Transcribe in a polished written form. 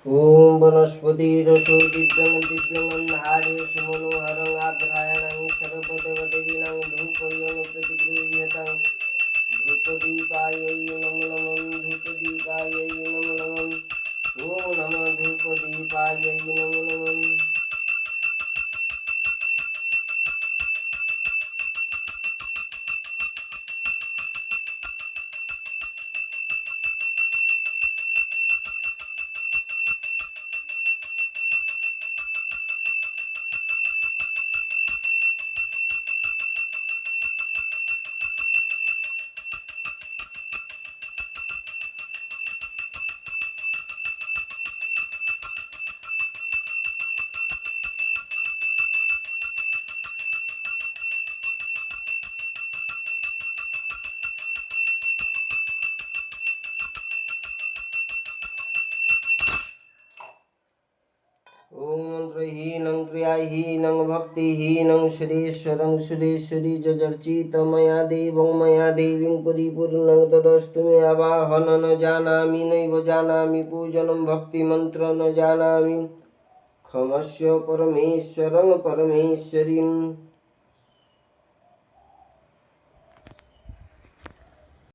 ओम वनस्पतिरसो दिव्यं दिव्यमन्हारेषु मनोहरं आघ्रायणं सर्वदेवदेवीनां धूपयों प्रतिगृह्यतां धूपदीपायै नमो नमः धूपदीपायै नमो नमः ओम नमः धूपदीपायै नमो नमः। ओम मंत्रहीनं क्रियाहीनं भक्तिहीनं सुरेश्वरं सुरेश्वरी जर्चितमया देवं मया देवीं परिपूर्णं तदस्तु मे आवाहन न जानामि नैव जानामि पूजनं भक्तिमन्त्र न जानामि क्षमस्व परमेश्वरं परमेश्वरीं।